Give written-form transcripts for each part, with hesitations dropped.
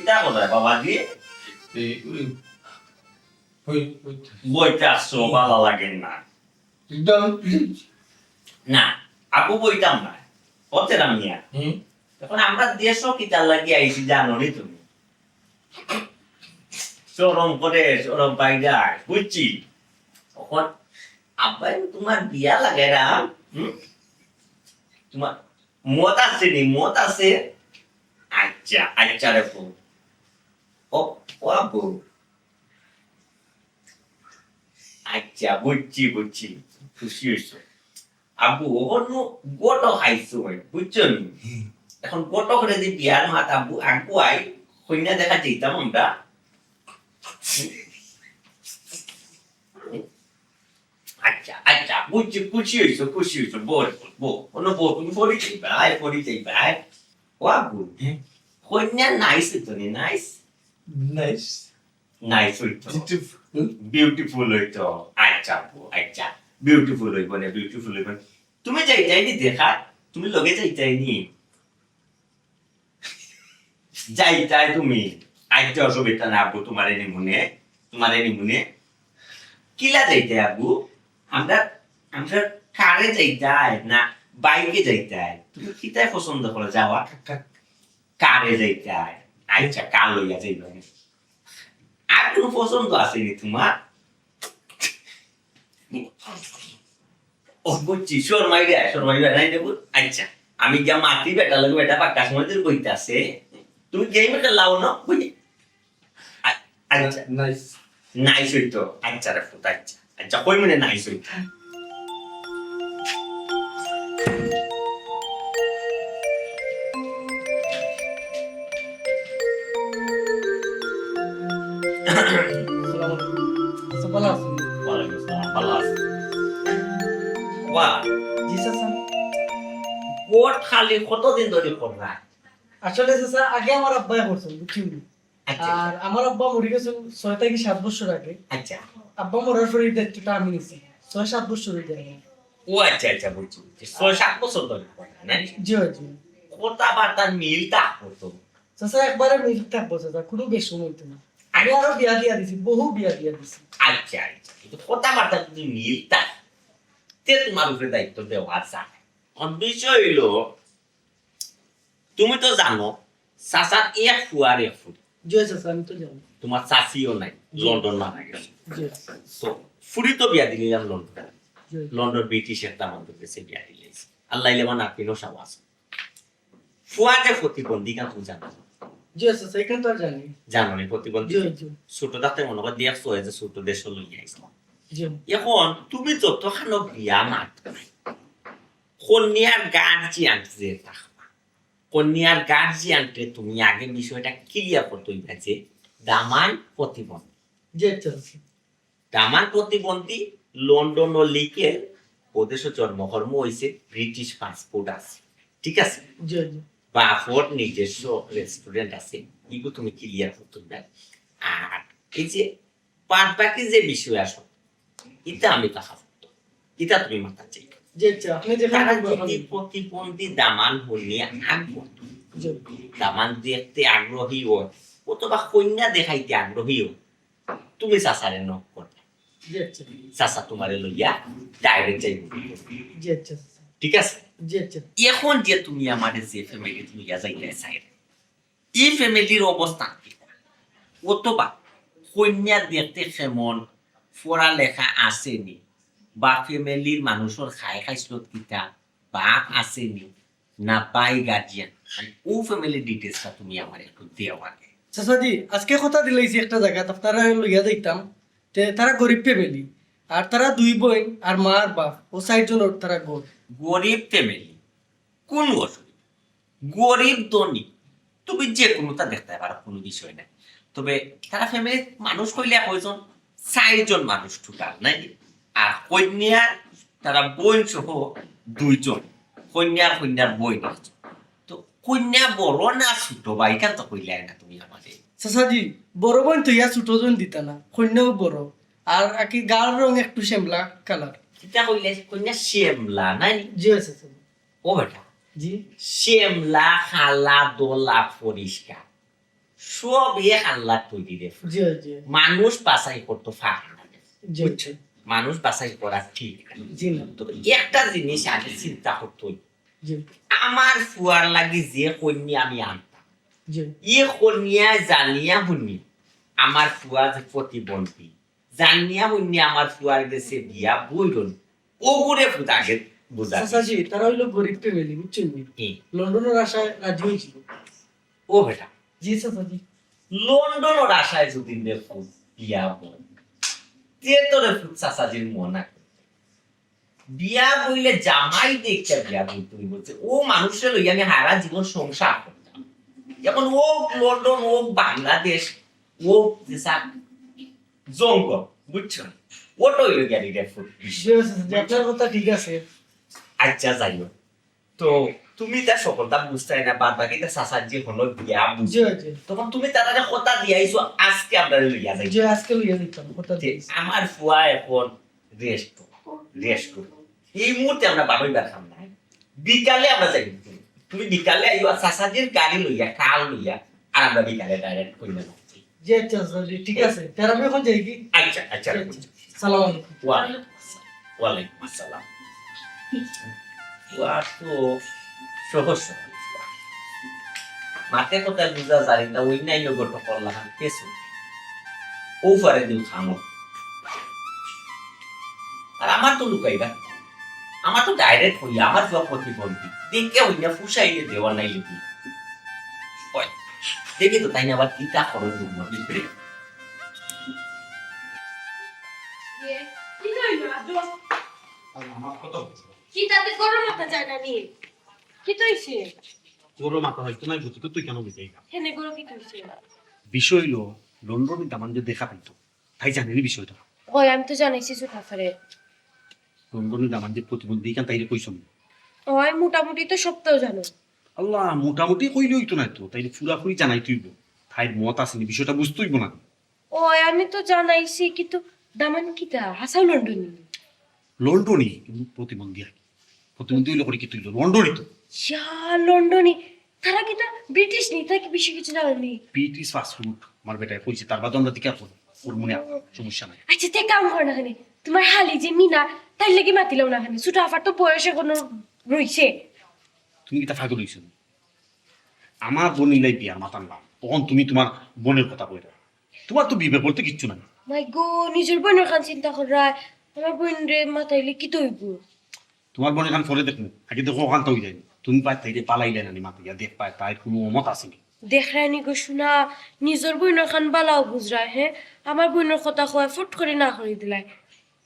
কিতা কোথায় বাবাজি বইটা আসছো ভালো লাগে না না আপু বইতাম না হচ্ছে না মিয়া এখন আমরা দেশও কিতার লাগি আইছি জানো নি তুমি সরম করে সরম পাইগা বুঝছি এখন আব্বাই তোমার বিয়া লাগে না তোমার মত আছে নি মত আছে আচ্ছা আচ্ছা রে ফোন ও ও আপু আচ্ছা বুঝছি বুঝছি খুশি হয়েছো আব্বু অন্য গোটো খাইছো বুঝছো এখন গোটো করে দি বিয়ার মাত আব্বু আব্বু আই কইনা দেখা যেতাম আমরা আচ্ছা আচ্ছা বুঝছি খুশি হয়েছো বল অন্য বল তুমি পরি যাইবা ও আব্বু কইনা নাইস তো নি নাইস নাইস হইতো বিউটিফুল হইতো আচ্ছা আব্বু আচ্ছা বিউটিফুল হইব না বিউটিফুল হইব তুমি যাইনি দেখা তুমি লগে যাইনি যাই তুমি আইতে অসুবিধা না আব্বু তোমার নিমুনে কিলা যাইতে আব্বু আমরা কারে যাইতাই না বাইকে যাইতাই তুমি কিতাই পছন্দ করো যাওয়া কারে যাইতাই আচ্ছা কার লইয়া যাইবা আর কোনো পছন্দ আসেনি তোমার বুঝছি শর্মাইরা নাই দেবো আচ্ছা আমি যা মাতি বেটা লাগবে বেটা পাক্কা সময় তোর বইতে আছে তুমি গেম খেলাও না বুঝি আচ্ছা নাইস হইতো আচ্ছা রাখো আচ্ছা আচ্ছা কই মনে নাইস হইতো কোট খালি কতদিন ধরে করবা আসলে চাচা আগে আমার আব্বাই করছেন বুঝছেন আর আমার আব্বা মরে গেছেন 6 থেকে 7 বছর আগে আচ্ছা আব্বা মরার পরে দায়িত্বটা আমি নিছি 6-7 বছর হয়ে যায় ও আচ্ছা আচ্ছা বুঝছি 6-7 বছর ধরে করবা না জি জি কথাবার্তার মিলটা হতো চাচা একবারে মিল থাকবো চাচা কোনো বেশ সময় হইতো না আমি আরো বিয়া দিয়া দিছি বহু বিয়া দিয়া দিছি আচ্ছা আচ্ছা কিন্তু কথাবার্তা যদি মিলতা তে তোমার উপরে দায়িত্ব দেওয়া যায় বিষয় হইলো তুমি তো জানো চাচার এক ফুয়ার এক ফুট জি চাচা আমি তো জানি তোমার চাচিও নাই লন্ডন মারা গেছে জি তো ফুরি তো বিয়া দিলাম লন্ডন ব্রিটিশ একটা আমাদের দেশে বিয়া দিলেছে আল্লাহ ইলেমান আপিনো সাবাস ফুয়া যে প্রতিবন্ধী কান তুমি জানো জি চাচা এখান তো জানি জানো নি প্রতিবন্ধী জি জি ছোট দাতে মনে করে দেখছো যে ছোট দেশ লইয়া আইছো জি এখন তুমি যতখানো বিয়া মাত কন্যার গার্জিয়ান যে থাকবা কন্যার গার্জিয়ানকে তুমি আগে বিষয়টা ক্লিয়ার করতে হইবা যে দামান প্রতিবন্ধী জি চাচা দামান প্রতিবন্ধী লন্ডন ও লিকের ওদেশে জন্মকর্ম হয়েছে ব্রিটিশ পাসপোর্ট আছে ঠিক আছে জি জি বা ফোর্ট নিজস্ব রেস্টুরেন্ট আছে এগুলো তুমি ক্লিয়ার করতে হবে আর এই যে বাদ বাকি যে বিষয় আসো এটা আমি কথা বলতো এটা তুমি মাথা চাই জি চাচা আপনি যেখানে প্রতিবন্ধী দামান হইলে আগ্রহ জি দামান দেখতে আগ্রহী হয় অথবা কন্যা দেখাইতে আগ্রহী হয় তুমি চাচারে নক করবে জি চাচা চাচা তোমারে লইয়া ডাইরেক্ট যাইব জি চাচা ঠিক আছে জি চাচা এখন যে তুমি আমাদের যে ফ্যামিলি তুমি যাইতে চাই এই ফ্যামিলির অবস্থা কি অথবা কন্যা দেখতে কেমন পড়ালেখা আসেনি বা ফ্যামিলির মানুষের খাইছিল কিতা বাপ আসেনি না বাই গার্জিয়ান ও ফ্যামিলি ডিটেলসটা তুমি আমার একটু দেও আগে চাচা জি আজকে কথা দিলাইছি একটা জায়গা আপনারা লইয়া দেখতাম তে তারা গরিব ফ্যামিলি আর তারা 2 বোন আর মা আর বাপ ও 4 জন তারা গরিব ফ্যামিলি কোন অসুবিধা গরিব ধনী তুমি যে কোনোটা দেখতে পারো কোনো বিষয় নাই তবে তারা ফ্যামিলির মানুষ কইলে কয়জন 4 জন মানুষ টোটাল নাই আর কন্যা তারা বোন সহ 2 জন কন্যার বোন তো কন্যা বড় না ছোট বা এখান তো কইলে না তুমি আমাদের চাচা জি বড় বোন তো ইয়া ছোট জন দিতা না কন্যাও বড় আর আকি গাল রং একটু শ্যামলা কালার এটা কইলে কন্যা শ্যামলা নাই জি চাচা ও বেটা জি শ্যামলা খালা দোলা পরিষ্কার সব এক আল্লাহ তৈরি রে জি জি মানুষ বাছাই করতো ফাঁকা জি বুঝছো মানুষ বাছাই করা ঠিক জি না তবে একটা জিনিস আগে চিন্তা করতো জি আমার ফুয়ার লাগি যে কন্যা আমি আনতাম জি ই কন্যা জানিয়া শুনি আমার ফুয়া যে প্রতিবন্ধী জানিয়া শুনি আমার ফুয়ার গেছে বিয়া বইরন ওগুরে ফুটাকে বুঝা চাচাজি তারা হইলো গরিব ফ্যামিলি বুঝছেন নি? কি? লন্ডনের আশায় রাজি হয়েছিল ও বেটা জি চাচাজি লন্ডনের আশায় যদি নে ফুট বিয়া বল তে তোরে ফুট চাচাজির মনা বিয়া বইলে জামাই দেখতে বিয়া বই তুই বলছে ও মানুষের লইয়া আমি হারা জীবন সংসার করতাম এখন ও লন্ডন ও বাংলাদেশ ও যেসা জঙ্গল বুঝছো ওটাই গেলি রে ফুট জি চাচাজি আপনার কথা ঠিক আছে আচ্ছা যাই হোক। তো তুমি তা সকলটা বুঝতে না বাদ বাকিটা চাচাজি হলো বিয়া জি বুঝছো জি তখন তুমি তারা কথা দিয়াইছো আজকে আমরা লইয়া যাই যে আজকে লইয়া দিতাম কথা যে দিয়েছি আমার ফুয়া এখন রেস্ট রেস্ট এই মুহূর্তে আমরা বাবাইবার খাম না বিকালে আমরা যাই তুমি বিকালে আইবা চাচাজির গাড়ি লইয়া কাল লইয়া আর আমরা বিকালে ডাইরেক্ট কইনা যাচ্ছি জি আচ্ছা চাচাজি ঠিক আছে তার আমি এখন যাই কি আচ্ছা আচ্ছা সালাম আলাইকুম ওয়ালাইকুম আসসালাম ফুয়া তো সহজ সরল ফুয়া। মাতে কোথায় বুঝা জানি না ওই নাই গট করলাম পেছু ও ফারে দিল খামো আর আমার তো লুকাইবা আমার তো ডাইরেক্ট হইয়া আমার ফুয়া প্রতিবন্ধী দেখে হইয়া ফুসাইলে দেওয়া নাই লিখি ওই দেখি তো তাই না আবার কিতা খরচ দিব না বিক্রি কি হইলো আদো আমার কত কি তাতে গরম মাথা যায় না নি কি তৈছে গরম মাথা হয়তো নাই বুঝি তো তুই কেন বুঝাই হেনে গরম কি তৈছে বিষয় হইলো লন্ডনে তেমন যে দেখা পাইতো তাই জানেনি বিষয়টা ওই আমি তো জানাইছি সুঠাফারে লন্ডনে তেমন যে প্রতিবন্ধী কেন তাইলে কইসম ওই মোটামুটি তো সপ্তাহ জানো আল্লাহ মোটামুটি কইলে হইতো না তো তাইলে পুরাপুরি জানাই তুইব তাই মত আসেনি বিষয়টা বুঝতেইব না ওই আমি তো জানাইছি কিন্তু দামান কিতা হাসাও লন্ডনী লন্ডনই কিন্তু প্রতিবন্ধী আর কি। প্রতিবন্ধী হইলে করে কি তুইল লন্ডনই তো ইয়া লন্ডনী তারা কিতা ব্রিটিশ নি তাকে বেশি কিছু জানেনি ব্রিটিশ ফাস্টফুড আমার বেটায় কইছে তার বাদ আমরা দিকে করবো ওর মনে সমস্যা নাই আচ্ছা তে কাম কর না খানে তোমার হালি যে মিনা তাই লাগি মাতিলাম না খানে সুঠাফার তো বয়সে কোনো রইছে তুমি কি তা ফাগল হইছো আমার বোনই লাই বিয়ার মাতান না তখন তুমি তোমার বোনের কথা কইরা তোমার তো বিবে বলতে কিচ্ছু নাই মাই গো নিজের বোনের খান চিন্তা করা আমার বোন রে মাতাইলে কি তৈব তোমার বোন এখান ফলে দেখবো আগে দেখো ওখান তো যাই তুমি পাই তাইলে পালাইলে না মাতে দেখ পায় তাই কোনো মত আসেনি দেখরানি গো শোনা নিজের বোনের খান বালাও বুঝরায় হ্যাঁ আমার বোনের কথা কয় ফুট করে না করে দিলাই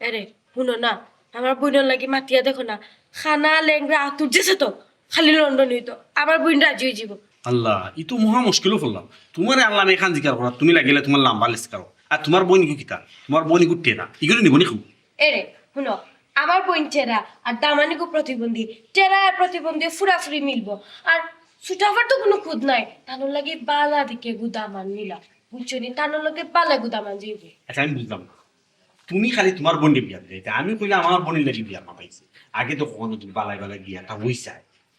আরে শুনো না আমার বোনের লাগি মাতিয়া দেখো না খানা লেংরা আতুর যেছে তো খালি লন্ডন হইতো আমার বোন রাজি হয়ে যাব আল্লাহ ই তো মহা মুশকিলও ফেললাম তোমার আল্লাহ আমি এখান জিকার করা তুমি লাগিলে তোমার লাম্বা লিস কারো আর তোমার বোন কিতা তোমার বোন গুটে না ইগুলো নিব নিখু এরে শুনো আমার বোন টেরা আর দামানিকো প্রতিবন্ধী টেরা আর প্রতিবন্ধী ফুরাফুরি মিলবো আর সুটাফার তো কোনো খুদ নাই তানোর লাগে বালা দিকে গুদামান মিলা বুঝছো নি তানোর লাগে বালা গুদামান যাইবে আচ্ছা আমি বুঝলাম না তুমি খালি তোমার বোনকে বিয়া দিতে আমি কইলে আমার বোনের লাগি বিয়া মাপাইছি আগে তো কখনো তুমি বালাই বালাই বিয়াটা হইছে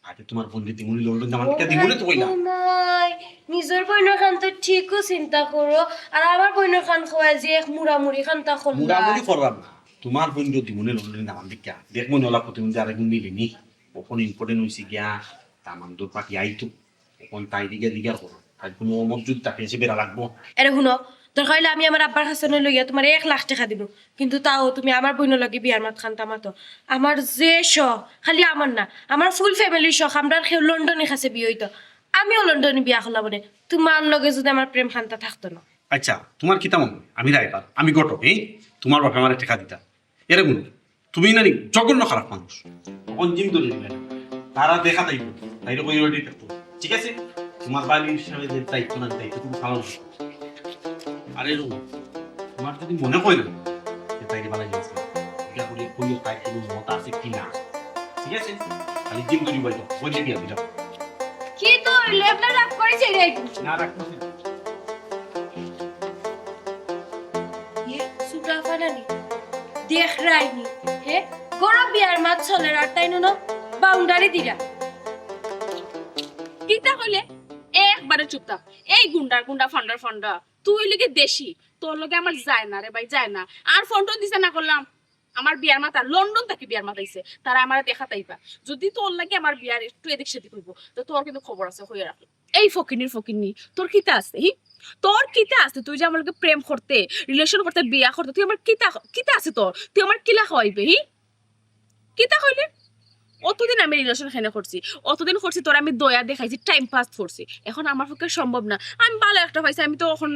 আগে তোমার বোন যদি মনে লন্ডন জামান কে দিব না তো কইলা নাই নিজের বইনের খান তো ঠিকও চিন্তা করো আর আমার বইনের খান খোয়া যে এক মুড়ামুড়ি খান তা খোলা মুড়ামুড়ি করলাম না তোমার বোন যদি মনে লন্ডন জামান দেখা দেখ মনে হলা প্রতিবন্ধী আরেকজন মিলেনি কখন ইম্পর্টেন্ট হয়েছে গিয়া তামান দূর পাখি আইতো কখন তাই দিকে দিগার করো তাই কোনো অমত যদি তাকে এসে বেড়া লাগবো এরে শুনো দরকার হইলে আমি আমার আব্বার কাছে লইয়া তোমার 1,00,000 টাকা দিব কিন্তু তাও তুমি আমার বইনের লাগে বিয়ার মাত খান তামাতো আমার যে শখ খালি আমার না আমার ফুল ফ্যামিলির শখ আমরা কেউ লন্ডনে কাছে বিয়ে হইতো আমিও লন্ডনে বিয়া করলাম মানে তোমার লগে যদি আমার প্রেম খান্তা থাকতো না আচ্ছা তোমার কি তেমন আমি রাইবার আমি গট তোমার বাপে আমার টাকা দিতা এরকম তুমি না জঘন্য খারাপ মানুষ তখন জিম ধরে নিলেন তারা দেখা তাই তাইলে কই রেডি থাকতো ঠিক আছে তোমার বাড়ির হিসাবে যে দায়িত্ব না দায়িত্ব তুমি ভালো না আরে রু তোমার যদি মনে হয় না যে তাইলে ভালো গেছে এটা করি কইও তাই কোনো মত আছে কি না ঠিক আছে খালি জিম ধরি বলতো ওই যে বিয়া দিলাম কি তো লেবলা রাগ করেছে রে না রাখতো সুটা ফানানি দেখ রাইনি হে গরম বিয়ার মাত চলে আর তাই না বাউন্ডারি দিলা কিতা হলে এক একবারে চুপ থাক। এই গুন্ডা ফান্ডা তুই লিগে দেশি, তোর লগে আমার যায় না রে ভাই, যায় না। আর ফোনটা দিছে না করলাম, আমার বিয়ার মাথা লন্ডন থেকে বিয়ার মাথাইছে, তারা আমার দেখা তাইবা। যদি তোর লাগে আমার বিয়ার একটু এদিক সেদিক হইব, তো তোর কিন্তু খবর আছে, হইয়া রাখলো। এই ফকিনি তোর কিতা আছে? তোর কিতা আছে? তুই যে আমার লগে প্রেম করতে, রিলেশন করতে, বিয়া করতে, তুই আমার কিতা আছে তোর? তুই আমার কিলা খাওয়াইবে? কিতা কইলে? অতদিন আমি রিলেশন খেনে করছি, অতদিন করছি, তোর আমি দয়া দেখাইছি, টাইম পাস করছি। এখন আমার পক্ষে সম্ভব না। আমি ভালো একটা পাইছি, আমি তো এখন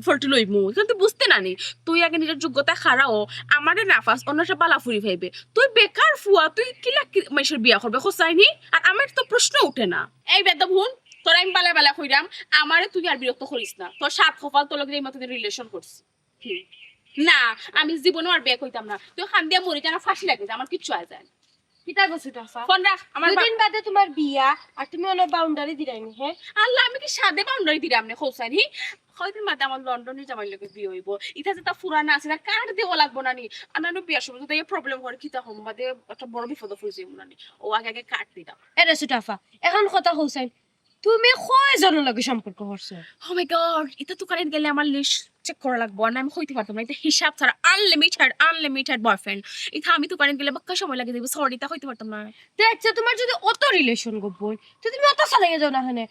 ফলটি লইমু। এখন তুই বুঝতে নানি, তুই আগে নিজের যোগ্যতা খারাও, আমাদের নাফাস অন্য সব বালা ফুরি ভাইবে। তুই বেকার ফুয়া, তুই কিলা মাইসের বিয়া করবে খোসাইনি? আর আমার তো প্রশ্ন উঠে না। এই বেদব হুন, তোর আমি বালা কইরাম, আমারে তুই আর বিরক্ত করিস না। তোর সাত কপাল, তোর লগে এই মতো রিলেশন করছি না, আমি জীবনে আর বিয়ে কইতাম না। তুই খান দিয়া মরি কেন, ফাঁসি লাগে, আমার কিচ্ছু আয় যায় না। কিতা গো সুটাফা, ফোন রাখ। আমার দুদিন বাদে তোমার বিয়া, আর তুমি অনেক বাউন্ডারি দিরাইনি। হ্যাঁ আল্লাহ, আমি কি সাদে বাউন্ডারি দিলাম না খোসানি? কয়দিন বাদে আমার লন্ডনে জামাই লোকে বিয়ে হইব, ইটা যে তা ফুরানা আছে না, কার দেওয়া লাগবো না নি। আনানো বিয়ার সময় যদি প্রবলেম করে কিতা হম বাদে একটা বড় বিপদ ফুরছে না নি। ও আগে কাট দিতাম। এরে সুটাফা, এখন কথা কইছাই, তুমি কয়জনের লগে সম্পর্ক করছো? ও মাই গড, এটা তো কারেন্ট গেলে আমার লিস্ট চেক করা লাগবো, আর আমি কইতে পারতাম না। এটা হিসাব ছাড়া আনলিমিটেড বয়ফ্রেন্ড। এটা আমি তো কারেন্ট গেলে বাক্কা সময় লাগে দেবো, সরি, তা কইতে পারতাম না। আচ্ছা, তোমার যদি অত রিলেশন গোপন, তো তুমি অত চালাইয়া যাও না। হানে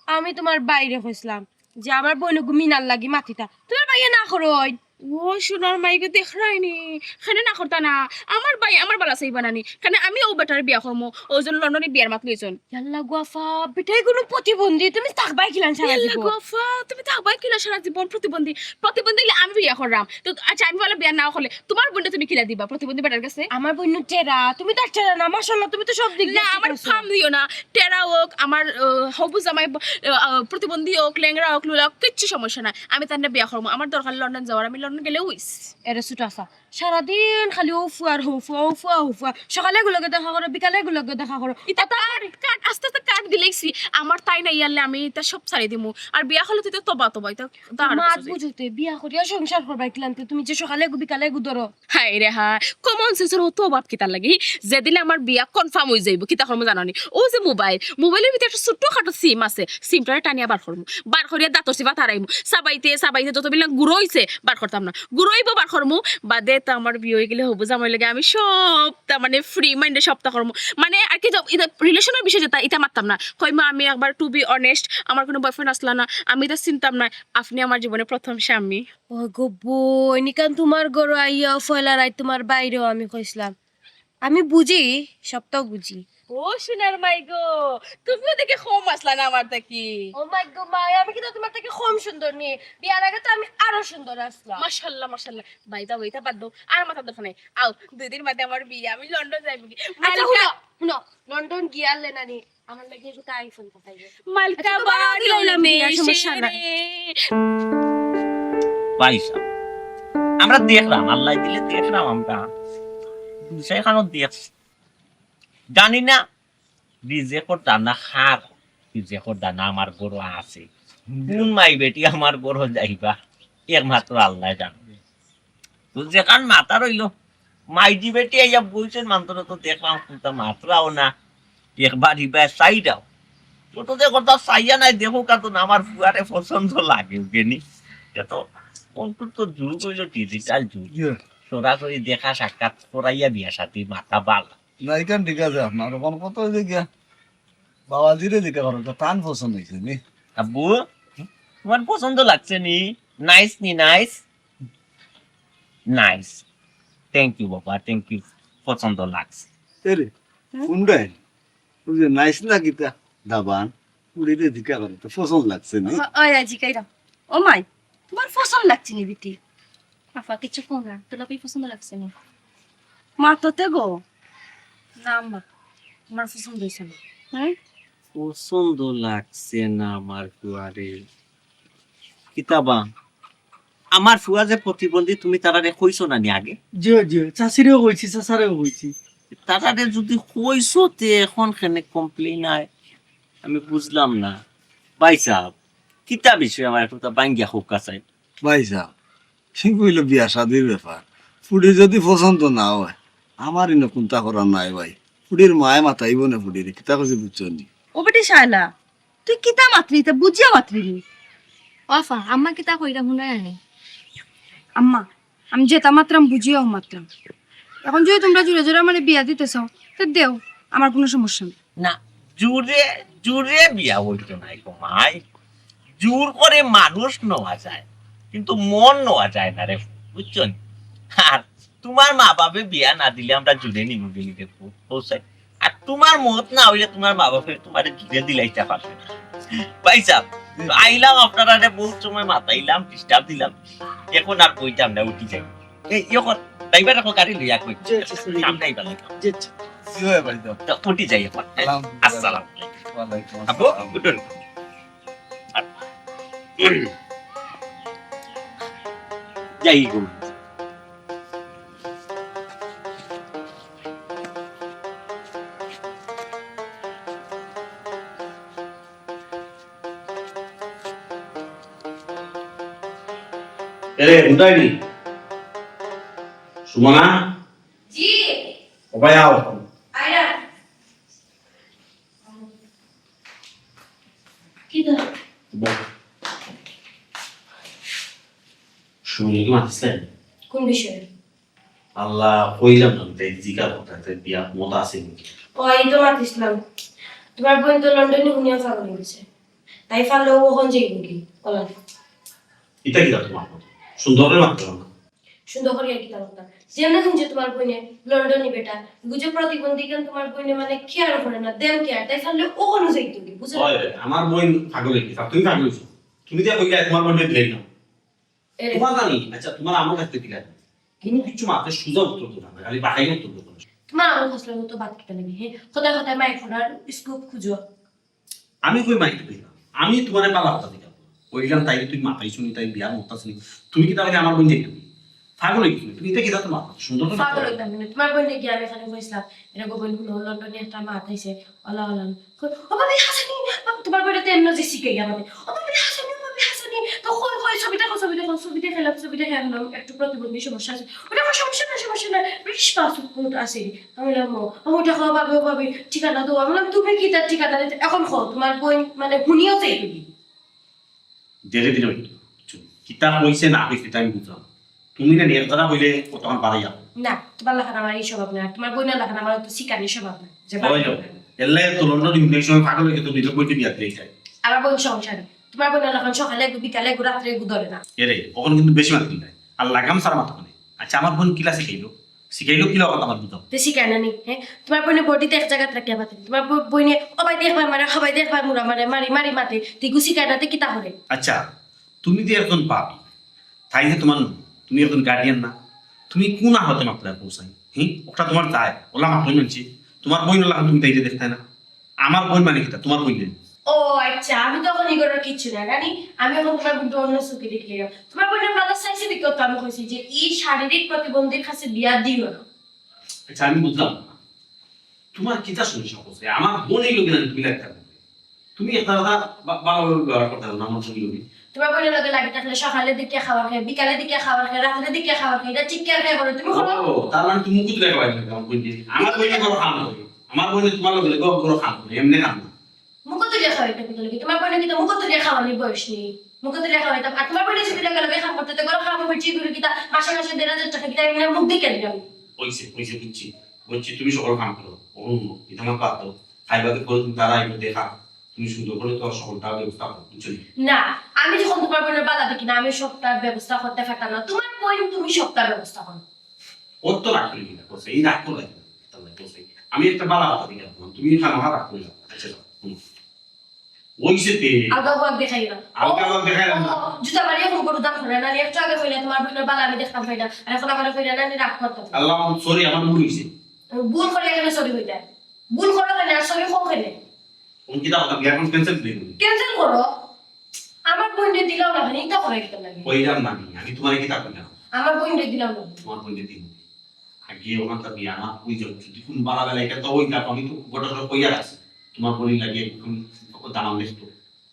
আমি তোমার বাইরে কইছিলাম যে আমার বোনগু মিনার লাগি মাতিতা, তোমার বাইরে না করোই। ও সোনার মাইকে দেখ রাইনি, খানে না করতা না। আমার ভাই আমার বালা চাই বানানি, কারণ আমি ও বেটার বিয়া করবো, ওই জন্য লন্ডনে বিয়ার মাত লইছন। আল্লাহ গুয়াফা, বেটাই কোনো প্রতিবন্ধী, তুমি থাকবাই কিলান সারা জীবন? গফা, তুমি থাকবাই কিনা সারা জীবন প্রতিবন্ধী? প্রতিবন্ধী হলে আমি বিয়া করলাম তো, আচ্ছা আমি বলে বিয়া না করলে তোমার বোনটা তুমি কিলা দিবা প্রতিবন্ধী বেটার কাছে? আমার বোন টেরা, তুমি তো টেরা না। মাশাআল্লাহ, তুমি তো সব দিক না, দিয়ে আমার ফার্ম দিও না। টেরা হোক, আমার হবু জামাই প্রতিবন্ধী হোক, লেংরা হোক, লুলা হোক, কিচ্ছু সমস্যা না। আমি তার বিয়া করবো, আমার দরকার লন্ডন যাওয়ার, আমি লন্ডন গেলে উইস। এরে সুটাফা, সারাদিন খালি উফুয়া আর হুফুয়া। সকালে গুলোকে দেখা করো, বিকালে গুলোকে দেখা করো। এটা কাট আস্তে আস্তে কাট দিলেইছি। আমার তাই না ইয়ালে আমি এটা সব ছাড়ি দিমু। আর বিয়া হলে তুই তো তবা এটা মাত বুঝতে বিয়া করিয়া সংসার করবাই ক্লান্তি, তুমি যে সকালে বিকালে গুদরো। হাই রে হাই, কমন সেন্সের হতো অভাব কিতা লাগে যে দিলে আমার বিয়া কনফার্ম হয়ে যাইব। কিতা করবো জানানি? ও যে মোবাইলের ভিতরে একটা ছোট্ট খাটো সিম আছে, সিমটা টানিয়া বার করবো, বার করিয়া দাঁতর সিবা তারাইমু, চাবাইতে যতবিলাক গুঁড়ো হইছে বার করতাম না, গুঁড়ো হইব বার করবো। বাদে তো আমার বিয়ে হয়ে গেলে হবো জামাই লাগে আমি সব মানে ফ্রি মাইন্ডে সপ্তাহ করবো। মানে আর কি রিলেশনের বিষয় যেটা এটা মারতাম না। কই মা, আমি একবার টু বি অনেস্ট, আমার কোনো বয়ফ্রেন্ড আসলা না, আমি এটা চিনতাম না, আপনি আমার জীবনে প্রথম স্বামী। ও গো বই, নিকান তোমার গরু আইয়া ফয়লা রাই তোমার বাইরেও আমি কইছিলাম। আমি বুঝি, সবটাও বুঝি। ও সোনার মাই গো, তুমিও দেখে কম আসলা না আমার থেকে। ও মাই গো মাই, আমি কিন্তু তোমার থেকে কম সুন্দর নি, বিয়ার আগে তো আমি আরো সুন্দর আসলাম। মাশাআল্লাহ ভাই দাও, এটা বাদ দাও, আর মাথা দরকার নাই। আও 2 দিন বাদে আমার বিয়ে, আমি লন্ডন যাইব কি। আচ্ছা শুনো, লন্ডন গিয়ালে নানি আমার লাগে একটা আইফোন পাঠাইবে। মালকা আচ্ছা, তোমার দিলাম বিয়ার, সমস্যা নাই। পয়সা আমরা দেখলাম, আল্লাহ দিলে দেখলাম, আমরা সেখানে দেখছি। জানি না রিজেকর দানা খার, রিজেকর দানা আমার গরু আছে। কোন মাই বেটি আমার গরু যাইবা একমাত্র আল্লাহ জানবে। তো যেখান মাথা রইল, মাইজি বেটি আইয়া বলছেন মাত্র, তো দেখলাম কোনটা মাত্রাও না, একবার ইবা চাইটাও তো দেখো, তো চাইয়া নাই দেখো কাতো না, আমার ফুয়ারে পছন্দ লাগে কেনি। তো কোনটু তো যুগ হইল ডিজিটাল যুগ, সরাসরি দেখা সাক্ষাৎ করাইয়া বিয়া সাথে মাথা বালা নাইকান ঠিক আছে আপনার কোন কত হয়েছে গিয়া বাবাজিরে দিকে করো তো টান পছন্দ হয়েছে নি আব্বু, তোমার পছন্দ লাগছে নি? নাইস নি? নাইস নাইস, থ্যাংক ইউ বাবা, থ্যাংক ইউ, পছন্দ লাগছে। এরে কোনটাই ওই যে নাইস না কিতা দাবান উড়িতে দিকে করো তো পছন্দ লাগছে নি ওই আজি কাইরা ও মাই, তোমার পছন্দ লাগছে নি বিটি? আফা কিছু কোন না, তোলা কি পছন্দ লাগছে নি? মা তোতে গো না আম্মা, আমার পছন্দ হইছে না। হ্যাঁ পছন্দ লাগছে না আমার ফুয়ারে? কিতাবা আমার ফুয়া যে প্রতিবন্ধী, তুমি তারারে কইছো না নি আগে? জিও চাষিরেও কইছি, চাচারেও কইছি। তারারে যদি কইছো তে এখন কেনে কমপ্লেন আয়, আমি বুঝলাম না। ভাই সাহেব, কিতা বিষয় আমার একটু বাঙ্গিয়া হোক চাই। ভাই সাহেব সে কইলো বিয়া শাদির ব্যাপার, ফুডি যদি পছন্দ না হয় আমার ইনো কোনটা করার নাই ভাই। ফুডির মায়ে মাথাইব না ফুডির কিতা কইছে বুঝছো নি? ও বেটি শায়লা, তুই কিতা মাত্রি তা বুঝিয়া মাত্রি নি আফা আম্মা কি তা কইরা মনে আনে আম্মা আমি যেটা মাত্রাম বুঝিয়াও মাত্রাম এখন যদি তোমরা জুড়ে জুড়ে মানে বিয়া দিতে চাও তো দেও আমার কোনো সমস্যা নেই না জোরে জোরে বিয়া হইতো নাই গো মাই জোর করে মানুষ নেওয়া যায় কিন্তু মন নেওয়া যায় না রে বুঝছো নি? আর তোমার মা বাপে বিয়া না দিলে আমরা জুড়ে নিব গেলি দেখবো পৌঁছাই আর তোমার মত না হইলে তোমার মা বাপে তোমার জুড়ে দিলাইতে পারবে না পয়সা আইলাম আপনারা বহুত সময় মাতাইলাম ডিস্টার্ব দিলাম এখন আর কইতাম না উঠি যাই এই এখন ড্রাইভার এখন গাড়ি লইয়া কই সামনে আইবা কি হয় বাড়ি তো তো উঠি যাই এখন আসসালাম ওয়ালাইকুম আপু উঠুন যাই গো এরে উদাইনি সুমনা জি সবাই আও আইরা কি দা শুনি কি মাতিছেন কোন বিষয়ে আল্লাহ কইলাম না তাই জিকা কথা তাই বিয়া মত আছে নাকি ওই তো মাতিছিলাম তোমার বোন তো লন্ডনে শুনিয়া পাগল হয়ে গেছে তাই ফালো ওখান যাইব কি বলা এটা কি তোমার মত সুন্দর মাত্র না সুন্দর করে আর কি তা কথা যেমন শুনছে তোমার বোনে লন্ডনে বেটা গুজে প্রতিবন্ধী কেন তোমার বোনে মানে কেয়ার করে না দেম কেয়ার তাই ফালে ওখানে যাইত কি বুঝলে ওই আমার বোন পাগল হইছে তুমি পাগল হইছো তুমি যা কইলা তোমার বোন দিলাই না তোমার জানি আচ্ছা তোমার আমার কাছে দিলা তুমি কিছু মাত্র সুজা উত্তর দিলা না খালি বাহাই উত্তর দিলা তোমার আমার ফসলের মতো বাদ কেটে লাগি হ্যাঁ কোথায় কোথায় মাইক ফোনার স্কুপ খুঁজো আমি কই মাইক দিলাম আমি তোমার পালা কথা দিলাম কইলাম তাই তুমি মাথায় শুনি তাই বিয়ার মত আছে তুমি কি তাহলে আমার বোন দেখতে পাগল হইছো তুমি এটা কি তোমার সুন্দর না পাগল হইতাম না তোমার বোনে গিয়ে আমি এখানে বসলাম এটা গোবন গুলো লন্ডনে একটা মা আইছে অলা অলা ও বাবা হাসানি তোমার বোনে তো এমন যে শিখে গিয়ে আমাদের ও বাবা হাসানি ও বাবা হাসানি তো কই কই ছবিটা খেলাম একটু প্রতিবন্ধী সমস্যা আছে ওটা কোনো সমস্যা না ব্রিটিশ পাসপোর্ট আছে আমি বললাম ওটা খাওয়া পাবে ও পাবে ঠিকানা দাও আমি বললাম তুমি কি তার ঠিকানা দিতে এখন খাও তোমার বোন মানে শুনিও চাই তুমি ধীরে ধীরে হইতো কিতাব হইছে না হইছে এটা আমি বুঝলাম তুমি না নির্ধারা হইলে তখন বাড়াই যাও না তোমার লেখান আমার এই স্বভাব না তোমার বোনের লেখান আমার তো শিকারি স্বভাব না যে হইলো এলে তো লন্ডন ইংলিশ সময় পাগল হয়ে তো নিজে বইতে বিয়া দিই যায় আমার বোন সংসারে তোমার বোনের লেখান সকালে বিকালে রাত্রে ধরে না এরে কখন কিন্তু বেশি মাত্র নাই আর লাগাম সার মাথা মানে আচ্ছা আমার বোন কিলা শিখাইলো কিলা কথা আমার বুঝাও তো শিকার না নি হ্যাঁ তোমার বোনে বডিতে এক জায়গায় রাখিয়া পাতে তোমার বইনে সবাই দেখবা মানে সবাই দেখবা মুরা মানে মারি মাতে তিগু শিকারটাতে কিতা করে আচ্ছা তুমি যে একজন পাপি তাই যে তোমার তুমি একজন গার্ডিয়ান না তুমি কোন আহতে মাত্রা পৌঁছাই ওটা তোমার দায় ওলা মাত্র মানছি তোমার বই না তুমি তাই দেখতে না আমার বই মানে কিতা তোমার বই নেই ও আচ্ছা আমি তখন এগুলোর কিচ্ছু না জানি আমি এখন তোমার বোনটা অন্য চোখে দেখলে তোমার বোনের ভালো চাইছে দেখে তো আমি কইছি যে এই শারীরিক প্রতিবন্ধীর কাছে বিয়া দিও না আচ্ছা আমি বুঝলাম না তোমার কিতা সমস্যা হচ্ছে আমার বোন এই লোকের তুমি লাগতে তুমি একটা কথা ভালো ব্যবহার করতে হবে না আমার সঙ্গে লোকে তোমার বোনের লগে লাগে থাকলে সকালের দিকে খাবার খায় বিকালের দিকে খাবার খায় রাতের দিকে খাবার খায় এটা ঠিক কেয়ার খায় বলো তুমি হলো ও তার মানে তুমি মুকুত রেখে পাইলে আমার বোন আমার বোন বড় খাম করে আমার বোন তোমার লোকে বড় খাম করে এমনি খাম না মুখতুলিয়া খাওয়াইতে কিন্তু লাগে তোমার বোনের কিন্তু মুখতুলিয়া খাওয়ানোর বয়স নেই মুখতুলিয়া খাওয়াইতাম আর তোমার বোনের যদি লগে খাম করতে তো গরম খাওয়া হচ্ছে গুলো কিতা মাসে 1,500 টাকা কিতা এমনি মুখ দিকে দিলাম হইছে বুঝছি তুমি সকল কাম করো অন্য এটা আমার পাতো খাইবাতে করে তুমি তারা একটু দেখা তুমি সুন্দর করে তো সকলটা ব্যবস্থা করো বুঝছো না আমি যখন তোমার বোনের বাধা দেখি না আমি সবটার ব্যবস্থা করতে পারতাম না তোমার বোন তুমি সবটার ব্যবস্থা করো ওর তো রাগ করে না করছে এই রাগ করে তাহলে করছে আমি একটা বালা কথা দিলাম তুমি খানা রাগ করে যাও আচ্ছা ওইছে তে আলগা ভাগ দেখাই না আলগা ভাগ দেখাই না। জুতা মারিয়া ফোন করে দাম করে না একটু আগে কইলা তোমার বোনের বালা আমি দেখতাম কইলা আর এখন আমার কইলা না রাগ করতে আল্লাহ সরি আমার ভুল হইছে ভুল করে এখানে সরি হইতা ভুল করো না আর সরি কম খেলে কোন কি দাও আমি এখন ক্যান্সেল দিই ক্যান্সেল করো আমার বোনকে দিলাম না এটা করে কিতা লাগে কইলাম না আমি তোমার কি তা কইলাম আমার বোনকে দিলাম না তোমার বোনকে দিই আগে ওখান থেকে আমার ওই যদি কোন বালা বেলা এটা তো ওই না আমি তো গোটা সব কইয়া আছে তোমার বোন লাগে কোন দাম দেখতো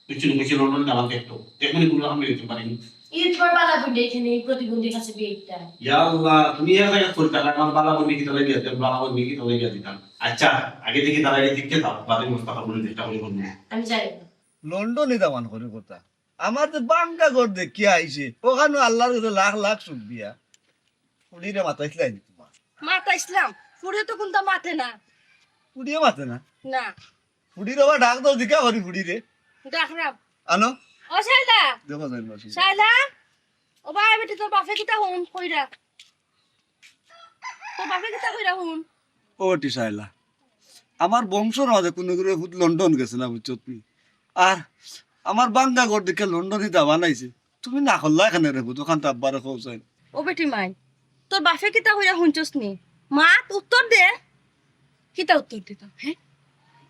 বুঝছো লন্ডন দাম দেখতো তেমনি কোনো আমি দিতে পারিনি এই তোমার বালা বোনকে এখানে প্রতিবন্ধীর কাছে বিয়েটা ইয়া আল্লাহ তুমি এর জায়গা করতে আমার বালা বোন কি তাহলে বিয়ে দিতাম বালা বোন কি তাহলে বিয়ে দিতাম আচ্ছা আগে থেকে তারা এই দিককে দাও বাদে মুস্তাফা বলে চেষ্টা করে করব আমি জানি না লন্ডনে দামান করে কথা আমার তো বাঙ্গা ঘর দেখি আইছে ওখানে আল্লাহর কাছে লাখ লাখ সুখ দিয়া পুলিরে মাথাইছিলাই তোমার মাতা ইসলাম ফুড়ে তো কোনটা মাতে না পুড়িয়ে মাতে না না পুড়ির আবার ডাক দাও দিকা করি পুড়িরে ডাকরাম আনো ও শাইলা দেখো যাই মাসি শাইলা ও ভাই বেটি তোর বাপে কিতা হুন কইরা তোর বাপে কিতা কইরা হুন ও টিসাইলা আমার বংশর মাঝে কোনো করে লন্ডন গেছে না বুঝছো তুমি আর আমার বাঙ্গা ঘর দেখে লন্ডনে দা বানাইছে তুমি না করলা এখানে রেখো দোকান তো আব্বারে খোঁজাই ও বেটি মাই তোর বাপে কিতা কইরা হুনছস নি মাত উত্তর দে কিতা উত্তর দিতাম হ্যাঁ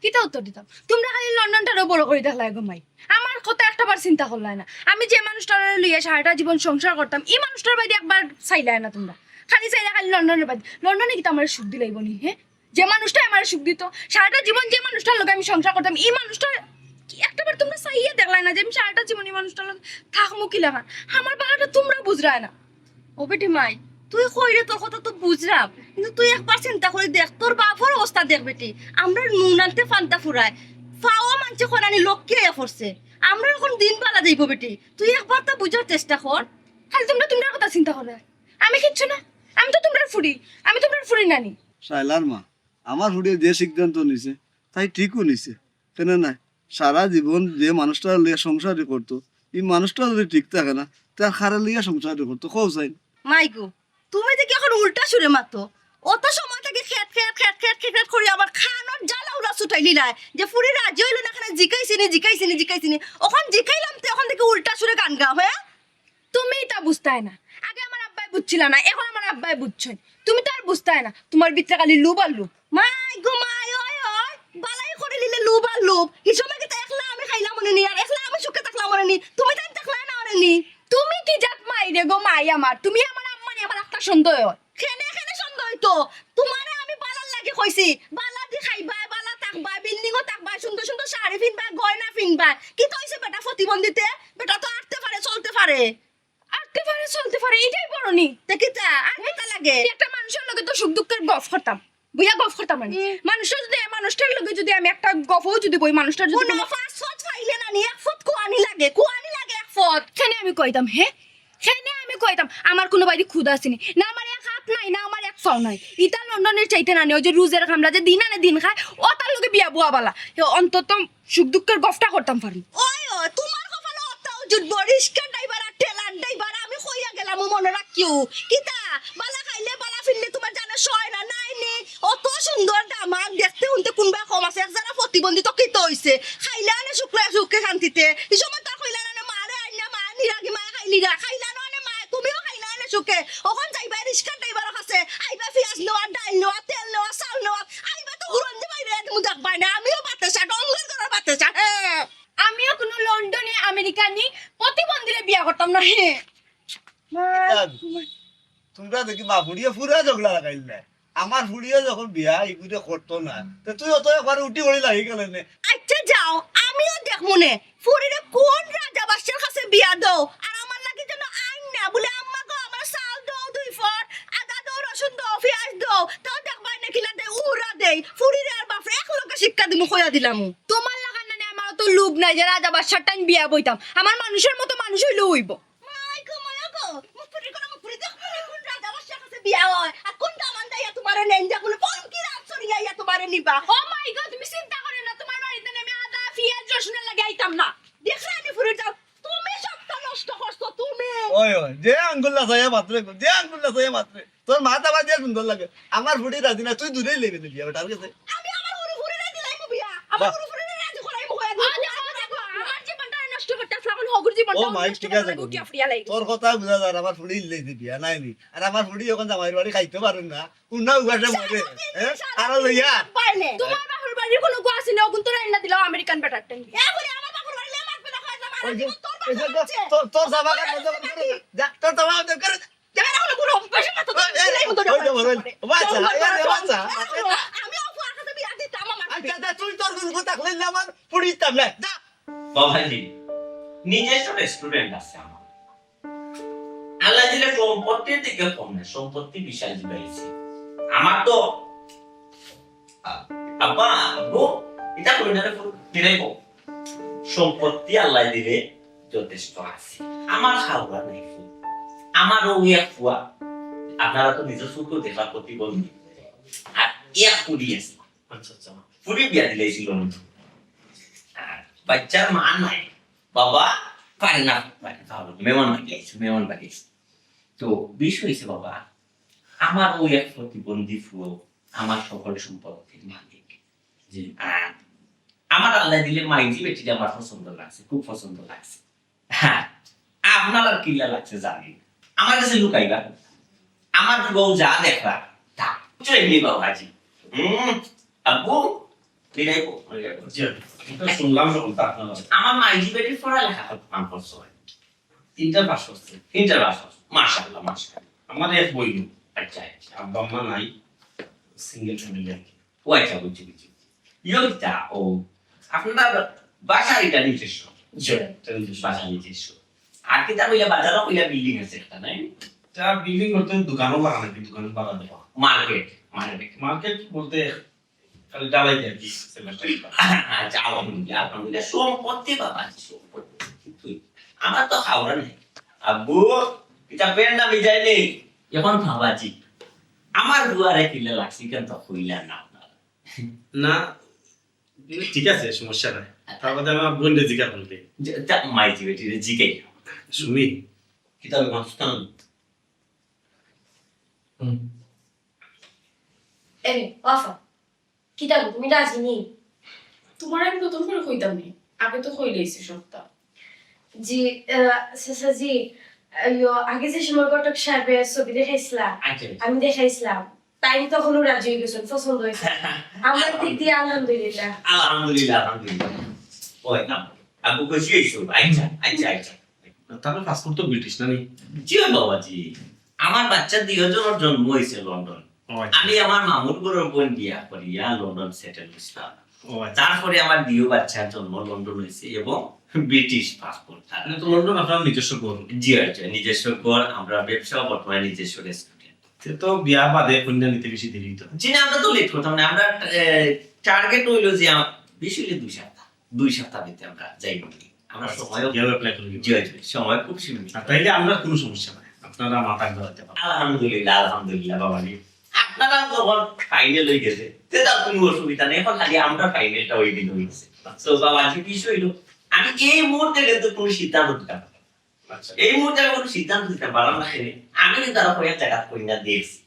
কিতা উত্তর দিতাম তোমরা খালি লন্ডনটারও বড় করে দেখলাই গো মাই আমার কথা একটাবার চিন্তা করলাই না আমি যে মানুষটার লইয়া সারাটা জীবন সংসার করতাম এই মানুষটার বাইরে একবার চাইলাই না তোমরা খালি চাইলা খালি লন্ডনের বাইরে লন্ডনে কি আমার সুখ দিলাইব নি হ্যাঁ যে মানুষটা আমার সুখ দিত সারাটা জীবন যে মানুষটার লগে আমি সংসার করতাম এই মানুষটা একটাবার তোমরা চাইয়া দেখলাই না যে আমি সারাটা জীবন এই মানুষটার লগে থাকমু কি লাগান আমার বাড়াটা তোমরা বুঝরায় না ও বেটি মাই তুই কইরে তোর কথা তো বুঝরাম কিন্তু তুই একবার চিন্তা করে দেখ তোর বাপর অবস্থা দেখ বেটি আমরা নুন আনতে ফান্তা ফুরায় ফাওয়া মানছে খনানি লোককে পড়ছে আমরা এখন দিন পালা যাইব বেটি তুই একবার তা বুঝার চেষ্টা কর খালি তোমরা কথা চিন্তা করে আমি কিচ্ছু না আমি তো তোমরা ফুরি নানি সাইলার মা আমার হুড়িয়ে যে সিদ্ধান্ত নিছে তাই ঠিকও নিছে কেন না সারা জীবন যে মানুষটা লিয়া সংসারই করতো এই মানুষটা যদি ঠিক থাকে না তার খারা লিয়া সংসারই করতো খোঁজাই মাইগো তুমি দেখি এখন উল্টা সুরে মাতো অত সময় থেকে খেট খেট খেট খেট খেট খেট করি আবার খানোর জ্বালা উড়া ছুটাইলি না যে ফুরি রাজি হইলো না এখানে জিকাইছিনি ওখান জিকাইলাম তো এখন থেকে উল্টা সুরে গান গাও হ্যাঁ তুমি তা বুঝতাই না আগে আমার আব্বাই বুঝছিল না এখন আমার আব্বাই বুঝছেন তুমি তো আর বুঝতাই না তোমার ভিতরে খালি লুব আর লুব মাই গো মাই ওই ওই বালাই করে নিলে লুব আর লুব এই সময় কি একলা আমি খাইলাম মনে নি আর একলা আমি সুখে থাকলাম মনে নি তুমি তাই থাকলা না মনে নি তুমি কি জাত মাই রে গো মাই আমার তুমি আমার আম্মানি আমার একটা সন্দেহ হয় খেনে খেনে সন্দেহ হইতো তোমারে আমি বালার লাগে কইছি বালা দি খাইবা বালা থাকবা বিল্ডিংও থাকবা সুন্দর সুন্দর শাড়ি পিনবা গয়না পিনবা কি কইছে বেটা প্রতিবন্ধিতে বেটা তো আটতে পারে চলতে পারে এটাই বড় নি দেখিতা আর কি লাগে একটা মানুষের লগে তো সুখ দুঃখের গফ করতাম বুইয়া গফ করতাম মানে মানুষটার লগে যদি আমি একটা গফও যদি বই মানুষটার যদি কোনো ফাসফট ফাইলে না নি এক ফুট কোয়ানি লাগে এক ফুট খেনে আমি কইতাম আমার কোনো বাইরে খুদ আসেনি না আমার এক হাত নাই না আমার এক পাও নাই ইটা লন্ডনের চাইতে না ওই যে রুজের খামলা যে দিন আনে দিন খায় ও তার লগে বিয়া বুয়া বালা অন্তত সুখ দুঃখের গফটা করতাম পারি ওই ও তোমার কপালে অতাও জুট বরিশকা ড্রাইভার আর টেলার ড্রাইভার আমি কইয়া গেলাম মনে রাখিও কিতা বালা খাইলে বালা ফিরলে তোমার জানা সয় না নাই নি অত সুন্দর দামাক দেখতে উনতে কোনবা কম আছে এক যারা প্রতিবন্ধী তো কিতো হইছে খাইলা না সুখে শান্তিতে এই সময় তার কইলা না মারে আইনা মা নিরাগি মা খাইলা না মা তুমিও খাইলা না সুখে ওখান যাইবা রিস্কা ড্রাইভার কাছে আইবা পিয়াজ নেওয়া ডাল নেওয়া তেল নেওয়া চাল নেওয়া আইবা তো হুরন যে বাইরে তুমি দেখবাই না আমিও বাতেছা ডঙ্গল করার বাতেছা আমিও কোনো লন্ডনে আমেরিকানি প্রতিবন্ধীরে বিয়া করতাম না হে তোমরা দেখি মা ফুড়িয়ে ফুরা ঝগড়া লাগাইল না আমার ফুড়িয়ে যখন বিয়া ইগুতে করতো না তো তুই অত একবার উঠি পড়ি লাগি গেল না আচ্ছা যাও আমিও দেখবো নে ফুরিরে কোন রাজা বাদশার কাছে বিয়া দাও আর আমার লাগি যেন আইন না বলে আম্মা গো আমার চাল দাও 2 ফট আদা দাও রসুন দাও পেঁয়াজ দাও তাও দেখবাই না কিলা দেয় উড়া দেয় ফুরিরে আর বাপরে এক লোকে শিক্ষা দিমু কইয়া দিলাম তোমার লাগা না আমার তো লোভ নাই যে রাজা বাদশার টাইম বিয়া বইতাম আমার মানুষের মতো মানুষ হইলো হইব মাই গো মুফুরি দেখো কোন রাজা বাদশার কাছে বিয়া হয় আর কোন দামান দাইয়া তোমারে নেঞ্জা কোন ফল কি রাত সরিয়া তোমারে নিবা ও মাই গড তুমি চিন্তা করে না তোমার বাড়িতে আমি আদা পেঁয়াজ রসুন লাগাইতাম না দেখছ আমি ফুরি যাও তুমি সবটা নষ্ট করছো তুমি ওই যে আঙ্গুল লাগাইয়া মাত্রে তোর মাথা বাজিয়া সুন্দর লাগে আমার ফুড়ি রাজি না তুই দূরেই লেগে দিবি ওটার কাছে আমি আমার ফুরি দিলাই মু বিয়া আমার ফুরি রাজি করাই মু আমার জীবনটা নষ্ট করতে আসলাম হগুর জীবনটা ও মাই ঠিক আছে তোর কথা বুঝা যায় আমার ফুড়ি লে দিবি নাই নি আর আমার ফুড়ি যখন জামাইর বাড়ি খাইতে পারেন না উন্না উগাসে মরে আর লইয়া তোমার বাহুর বাড়ির কোনো গো আছে না ওগুন তো রান্না দিলাও আমেরিকান বেটারটা এবারে আমার বাহুর বাড়ি লে মারবে না হয় তোর জামা কাপড় যা তোর জামা কাপড় করে বাবাজি নিজস্ব রেস্টুরেন্ট আছে আমার আল্লাহ দিলে সম্পত্তির দিকে কম না সম্পত্তি বিশাল দিবাইছে আমার তো আব্বা গো এটা কইনারে দিরাইব সম্পত্তি আল্লাহ দিলে যথেষ্ট আছে। আমার খাওয়া নাই, আমার এক ফুয়া, আপনারা তো নিজের চোখ দেখার প্রতিবন্ধী, আর এক ফুড়ি আছে, ফুড়ি বিয়া দিলেছিল। আর বাচ্চার মা নাই, বাবা পারে না, মেহমান বাড়িয়েছে। তো বিষয় হয়েছে বাবা, আমার এক প্রতিবন্ধী ফুয়া আমার সকল সম্পত্তির মালিক। আর আমার আল্লাহ দিলে মাইজি বেটিটা আমার পছন্দ লাগছে, খুব পছন্দ লাগছে। হ্যাঁ, আপনার আর কিল্লা লাগছে জানি না। আমার কাছে লুকাইবা, আমার বউ যা দেখবা তা চলে বাবাজি। আব্বু শুনলাম আমার মাইজি বেটির পড়ালেখা করতে হয়, ইন্টার পাস করছে, মাশাআল্লাহ মাশাআল্লাহ। আমার এক বই আচ্ছা আচ্ছা, আব্বা আম্মা নাই, সিঙ্গেল ফ্যামিলি আর কি। ও আচ্ছা, বুঝছি। ইয়োটা ও আপনার বাসা এটা নিজস্ব, বাসা নিজস্ব। আর কি তার ওইলা বাজারও ওইলা বিল্ডিং আছে একটা, নাই? তা বিল্ডিং করতে দোকানও বাগানো, কি দোকান বাগা দেওয়া। মার্কেট মার্কেট বলতে খালি ডালাই আর কি। আচ্ছা, আলহামদুলিল্লাহ সম্পত্তি বাবা, সম্পত্তি আমার তো খাওয়া নেই। আব্বু এটা পেন না বিজাই নেই এখন ভাবাজি, আমার দুয়ারে কিলে লাগছি কেন তো হইলা না আপনার? না ঠিক আছে, সমস্যা নাই। তারপরে আমার বোনকে জিজ্ঞাসা করতে মাইজি বেটির জিকে শুনি কিতাব মাস্তান। এই ওয়াফা কিতা গো, তুমি রাজি নি? তোমার আমি নতুন করে কইতাম নি, আগে তো কইলেইছি সবটা। জি সাসা জি, আগে যে সময় ঘটক সাহেবের ছবি দেখাইছিলাম, আচ্ছা আমি দেখাইছিলাম, তাই তখনও রাজি হয়ে গেছেন, পছন্দ হয়েছে আমার দিক দিয়ে। আলহামদুলিল্লাহ আলহামদুলিল্লাহ। ওই না আব্বু খুশি হইছো? আচ্ছা আচ্ছা আচ্ছা। তারপরে পাসপোর্ট তো ব্রিটিশ না নি? জি বাবাজি, আমার বাচ্চা দুজনের জন্ম হয়েছে লন্ডন। আমি আমার মামুর ঘরের বোন বিয়া করিয়া লন্ডন সেটেল হইছিলাম। তারপরে আমার দিও বাচ্চার জন্ম লন্ডন হয়েছে এবং ব্রিটিশ পাসপোর্ট। তো লন্ডন আপনার নিজস্ব ঘর? জি আচ্ছা, নিজস্ব ঘর, আমরা ব্যবসা, বর্তমানে নিজস্ব রেস্টুরেন্ট। তো বিয়া বাদে কন্যা নিতে বেশি দেরি হতো? জি না, আমরা তো লেট করতাম না। আমরা টার্গেট হইলো যে বেশি হইলে 2 সপ্তাহ দিতে আমরা যাইব। আমরা সময় অ্যাপ্লাই করে জি আচ্ছা, সময় খুব সীমিত। তাইলে আমরা কোনো সমস্যা নাই, আপনারা মাথা ধরাতে পারেন। আলহামদুলিল্লাহ বাবাজি, আপনারা যখন ফাইনাল হয়ে গেছে সেটা কোনো অসুবিধা নেই। এখন খালি আমরা ফাইনালটা ওই দিন হয়েছে। তো বাবাজি বিষয় হইলো, আমি এই মুহূর্তে কিন্তু কোনো সিদ্ধান্ত দিতে পারবো না। এই মুহূর্তে আমি কোনো সিদ্ধান্ত দিতে পারলাম না। আমি কিন্তু আরো কয়েক জায়গা করি না দেখছি।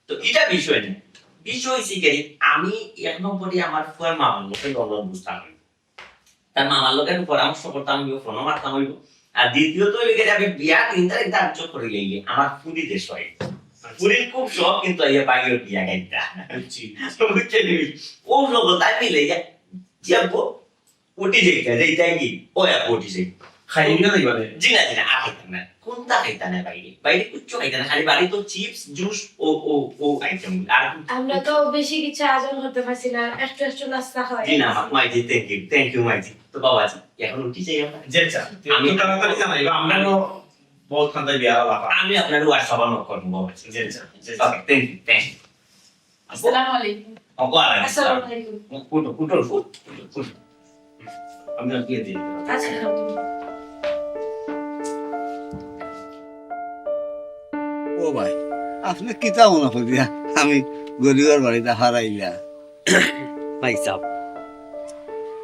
তো এটা বিষয় নেই, বিষয় হয়েছে কি, আমি 1 নম্বরে আমার ফুয়ার মামার লোকের লন্ডন বুঝতাম, তার মামার লোকের পরামর্শ করতাম, ফোনও মারতাম হইব। আর দ্বিতীয়ত আমি বিয়া 3 তারিখ ধার্য করে গেলে আমার পুরী দেশ হয়, পুরীর খুব শখ, কিন্তু বাইরের বিয়া গাইতা ও সব তাই মিলে যাবো উঠি যাইতে কি ও উঠি যাই খাই না এবারে? জি না আর খাইতাম না। কোনটা খাইতা না বাইরে কিচ্ছু খাইতা না, খালি বাড়ি তো চিপস জুস ও আইটেম। আর আমরা তো বেশি কিছু আয়োজন করতে পারছি না, একটু একটু নাস্তা হয়। জি না মাইজি, থ্যাংক ইউ মাইজি। তো বাবাজি এখন উঠি যাই আমরা। জি আচ্ছা, আমি তাড়াতাড়ি জানাইবা, আমরাও বহুত খান্দাই বিয়া লাফা। আমি আপনার হোয়াটসঅ্যাপ নক করবো বাবাজি। জি আচ্ছা, ওকে, থ্যাংক ইউ। আসসালামু আলাইকুম। আসসালামু আলাইকুম। ফুটো আমি আর দিয়ে দিই। আচ্ছা খাও তুমি। ও ভাই, আপনি কিতা মনে করিয়া আমি গরিবের বাড়িতে হারাইলা? ভাই সাহেব,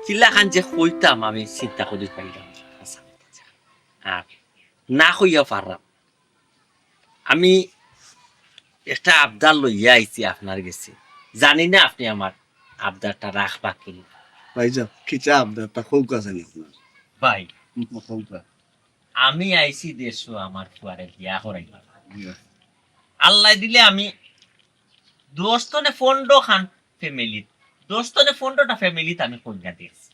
চিল্লা খান যে কইতাম আমি চিন্তা করি পাইলাম, আর না কইয়া পারলাম। আমি একটা আবদার লইয়া আইছি আপনার কাছে, জানি না আপনি আমার আবদারটা রাখবা কিনা। ভাই যাও, কিতা আপনারটা খুব কাছে নি আপনার? ভাই খুব আমি আইছি দেশ আমার ফুয়ারে বিয়া করাইলাম। আল্লাহ দিলে আমি দোস্তনে 15 খান ফ্যামিলি, দোস্তনে 15টা ফ্যামিলিতে আমি কন্যা দিয়েছি।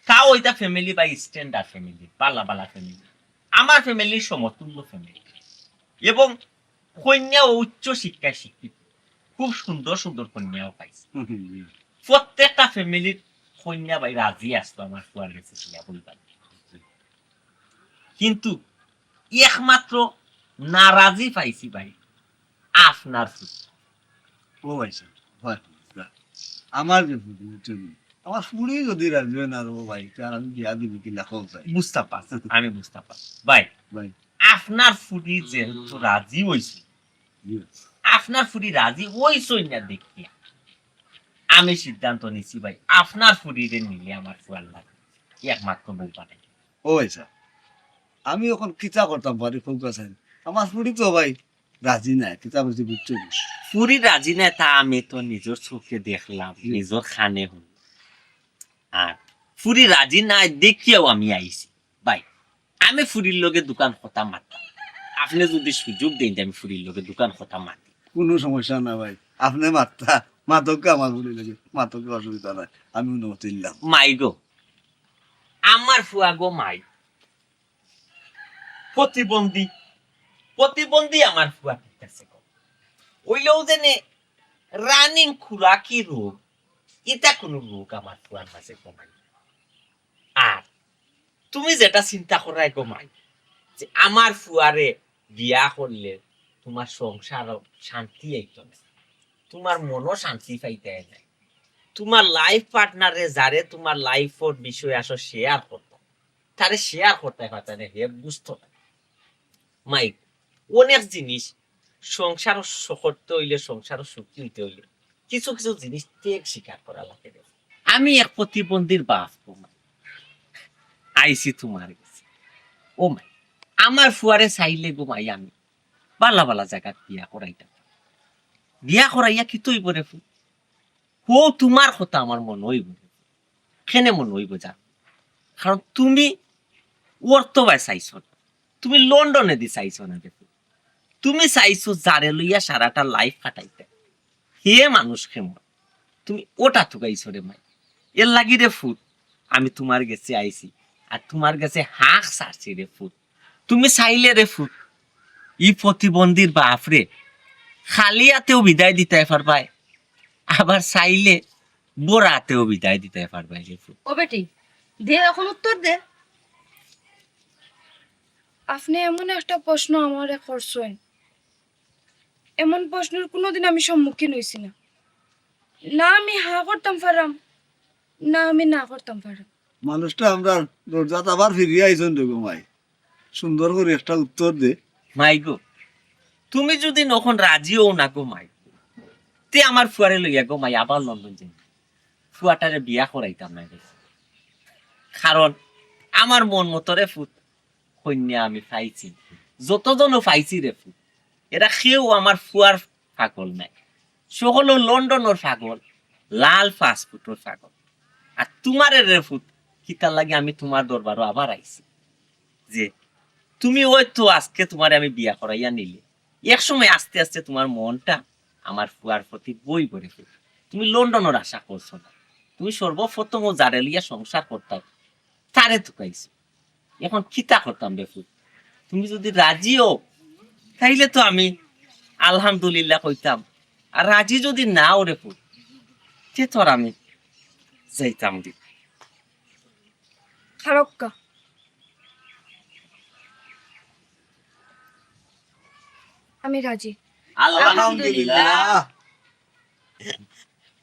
তাও ওইটা ফ্যামিলি বা স্ট্যান্ডার্ড ফ্যামিলি, পালা ফ্যামিলি, আমার ফ্যামিলির সমতুল্য ফ্যামিলি, এবং কন্যা উচ্চ শিক্ষায় শিক্ষিত, খুব সুন্দর সুন্দর কন্যাও পাইছে। প্রত্যেকটা ফ্যামিলির কন্যা ভাই রাজি আসতো আমার ফুয়ার কাছে বলতাম, কিন্তু একমাত্র নারাজি পাইছি ভাই আপনার। ও ভাই হয় আমার আমার ফুড়ি যদি রাখবে না রে ভাই তার আমি বিয়া দিবি কিনা হোক যাই বুঝতে পারছি, আমি বুঝতে পারছি ভাই। ভাই আপনার ফুরি যেহেতু রাজি হয়েছে, আপনার ফুরি রাজি হয়েছই না দেখিয়া আমি সিদ্ধান্ত নিছি ভাই, আপনার ফুরিরে নিলে আমার ফুয়ার লাগে একমাত্র বউ বানাই। ও ভাই স্যার আমি এখন কিতা করতাম পারি খুব কাছে আমার ফুড়ি তো ভাই রাজি নাই কিতা বলছি বুঝছো নি? ফুরি রাজি না তা আমি তো নিজের চোখে দেখলাম, নিজের খানে হল। আর ফুরি রাজি না দেখিয়াও আমি আইছি ভাই। আমি ফুরির লগে দোকান খতা মারতাম, আপনি যদি সুযোগ দেন যে আমি ফুরির লগে দোকান খতা মাতি। কোনো সমস্যা না ভাই আপনি মাত্রা মাতকে আমার ফুড়ি লাগে মাতকে অসুবিধা নাই আমি অনুমতি দিলাম মাই গো, আমার ফুয়া গো মাই প্রতিবন্ধী, প্রতিবন্ধী আমার ফুয়া ঠিক আছে গো। ওইলেও যেনে রানিং খুরাকি রোগ, এটা কোন রোগ আমার ফুয়ার মাঝে কমাই। আর তুমি যেটা চিন্তা করাই কমাই যে আমার ফুয়ারে বিয়া করলে তোমার সংসার শান্তি আইতো না, তোমার মনও শান্তি পাইতে নাই, তোমার লাইফ পার্টনারে যারে তোমার লাইফের বিষয় আসো শেয়ার করতো তারে শেয়ার করতে পারত না, হে বুঝতো না। মাই অনেক জিনিস সংসার করতে হইলে, সংসার সুখী হইতে হইলে কিছু কিছু জিনিস ত্যাগ স্বীকার করা লাগে। আমি এক প্রতিবন্ধীর বাপ গো মাই, আইসি তোমার কাছে ও মাই, আমার ফুয়ারে চাইলে গো মাই আমি বালা বালা জায়গা বিয়া করাইতাম। বিয়া করাইয়া কি তুই বলে ফু ও তোমার কথা আমার মন হইব, কেনে মন হইব যা, কারণ তুমি ওর তো ভাই চাইছ না, তুমি লন্ডনে দি চাইছ না। দেখো তুমি চাইছো যারে লইয়া সারাটা লাইফ কাটাইতে, হে মানুষ কেমন তুমি ওটা থুকাইছো রে মাই। এর লাগি রে ফুট আমি তোমার কাছে আইছি, আর তোমার কাছে হাঁক ছাড়ছি রে ফুট। তুমি চাইলে রে ফুট ই প্রতিবন্ধীর বাপ রে খালি হাতেও বিদায় দিতে পারবাই, আবার চাইলে বোরাতেও বিদায় দিতে পারবাই রে ফুট। ও বেটি দে এখন উত্তর দে। আপনি এমন একটা প্রশ্ন আমারে করছেন, এমন প্রশ্নের কোনোদিন আমি সম্মুখীন হয়েছি না। না আমি হা করতাম পারাম, না আমি না করতাম পারাম। মানুষটা আমরা দরজাত আবার ফিরিয়ে আইসন রে গো ভাই সুন্দর করে একটা উত্তর দে মাই গো, তুমি যদি নখন রাজিও না গো মাই, তে আমার ফুয়ারে লইয়া গো মাই আবার লন্ডন যাই, ফুয়াটারে বিয়া করাইতাম না রে। কারণ আমার মন মতরে ফুট কন্যা আমি পাইছি, যতজনও পাইছি রে ফুট এরা কেউ আমার ফুয়ার পাগল নাই, সকল লন্ডনের পাগল, লাল ফাস্টফুডের পাগল। আর তোমার রে ফুট কিতার লাগে আমি তোমার দরবারও আবার আইছি যে তুমি ওই তো আজকে তোমার আমি বিয়া করাইয়া নিলে, এক সময় আস্তে আস্তে তোমার মনটা আমার ফুয়ার প্রতি বই করে ফেলে, তুমি লন্ডনের আশা করছো না, তুমি সর্বপ্রথম ও যারে লিয়া সংসার করতাম তারে থুকাইছো। এখন কিতা করতাম রে ফুল, তুমি যদি রাজিও তাইলে তো আমি আলহামদুলিল্লাহ কইতাম, আর রাজি যদি নাও রে ফুল তে তোর আমি যাইতাম দি। খারক্কা আমি রাজি। আলহামদুলিল্লাহ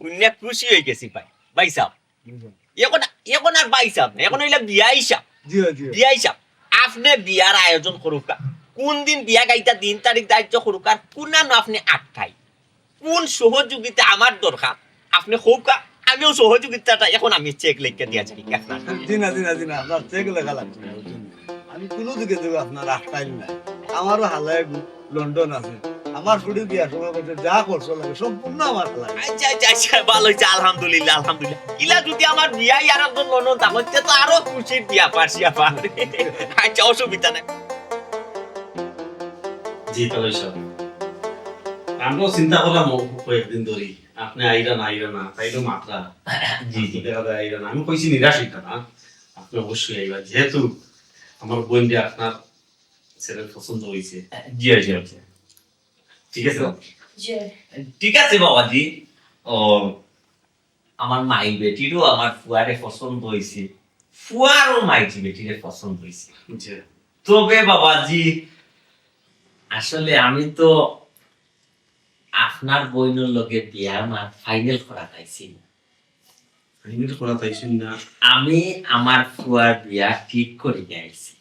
উন্না খুশি হয়ে গেছি ভাই, ভাই সাহেব এখন এখন আর ভাই সাহেব না, এখন হইলা বিয়া হিসাব, জিও জিও বিয়া হিসাব। আপনি বিয়ার আয়োজন করুক, কোন দিন বিয়া গাইতা দিন তারিখ দায়িত্ব করুক, আর কোনানো আপনি আটকাই, কোন সহযোগিতা আমার দরকার আপনি হোক, আমিও সহযোগিতাটা এখন আমি চেক লিখে দিয়া যাই আপনার। দিনা দিনা দিনা আপনার চেক লেখা লাগছে না, বুঝছেন? আমি কোনো দিকে দেবো আপনার আটকাইল নাই আমারও হালায় লন্ডন আছে আমার ফুড়ি বিয়ার সময় করতে যা করছো লাগে সম্পূর্ণ আমার হালায় আচ্ছা আচ্ছা আচ্ছা ভালো হয়েছে, আলহামদুলিল্লাহ আলহামদুলিল্লাহ। ইলা যদি আমার বিয়াই আর একজন ননদ হচ্ছে তো আরো খুশির বিয়া পারছি আবার। আচ্ছা অসুবিধা নাই। জি তাহলে সব আমরাও চিন্তা করলাম কয়েকদিন ধরে আপনি আইরা না তাইলে মাত্রা জি জি দেখা যায় আইরা না। আমি কইছি নিরাশ হইতা না, আপনি অবশ্যই আইবা, যেহেতু আমার বোনটা আপনার ছেলের পছন্দ হয়েছে। জি জি জি ঠিক আছে ঠিক আছে বাবাজি। ও আমার মাই বেটিরও আমার ফুয়ারে পছন্দ হয়েছে, ফুয়ারও মাইটি বেটিরে পছন্দ হয়েছে। জি তবে বাবাজি আসলে আমি তো আপনার বইনের লগে বিয়ার মাত ফাইনাল করা পাইছি না, আমি তো করা চাইছি না। আমি আমার ফুয়ার বিয়া ঠিক করে গেছি।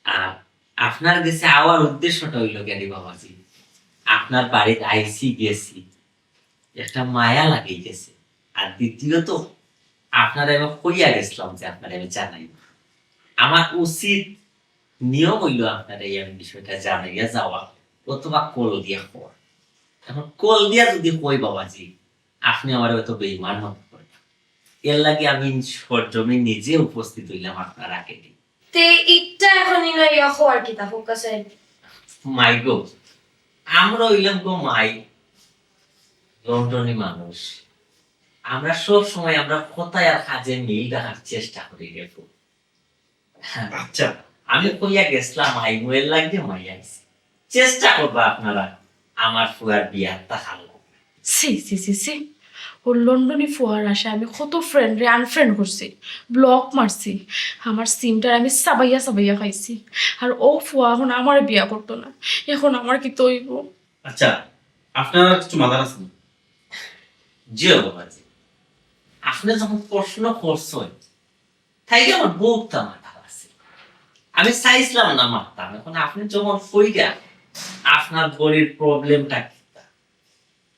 আর আপনার কাছে আওয়ার উদ্দেশ্যটা হইল কেন বাবাজি, আপনার বাড়িতে আইসি গেছি, একটা মায়া লাগে গেছে। আর দ্বিতীয়ত আপনারা আমি কইয়া গেছিলাম যে আপনারা আমি জানাই, আমার উচিত নিয়ম হইল আপনার এই আমি বিষয়টা জানাইয়া যাওয়া অথবা কল দিয়া হওয়া। এখন কল দিয়া যদি কই বাবাজি আপনি আমার হয়তো বেইমান মনে করেন, এর লাগে আমি সরজমি নিজে উপস্থিত হইলাম আপনার আগে। তে ইটা এখন ইনো ইয়া হওয়ার কি তা ফোকাসে মাই গো, আমরা হইলাম গো মাই লন্ডনী মানুষ। আমরা সব সময় আমরা কোথায় আর কাজে মিল রাখার চেষ্টা করি রেখো। আচ্ছা আমি কইয়া গেছিলাম আই মোয়ের লাগবে মাই আইছি, চেষ্টা করবা আপনারা আমার ফুয়ার বিয়ারটা খালো। সি সি সি সি ওর লন্ডনে ফুয়ার আসে আমি কত ফ্রেন্ডরে আনফ্রেন্ড করছি, ব্লক মারছি, আমার সিমটার আমি সাবাইয়া সাবাইয়া খাইছি। আর ও ফুয়া এখন আমার বিয়া করতো না, এখন আমার কি তৈব? আচ্ছা আপনার কিছু মাথার আছে না? জিও বাবাজি, আপনি যখন প্রশ্ন করছেন তাই আমার বুকটা মাথা আছে, আমি চাইছিলাম না মারতাম। এখন আপনি যখন কইরা আপনার বড়ির প্রবলেমটা কি,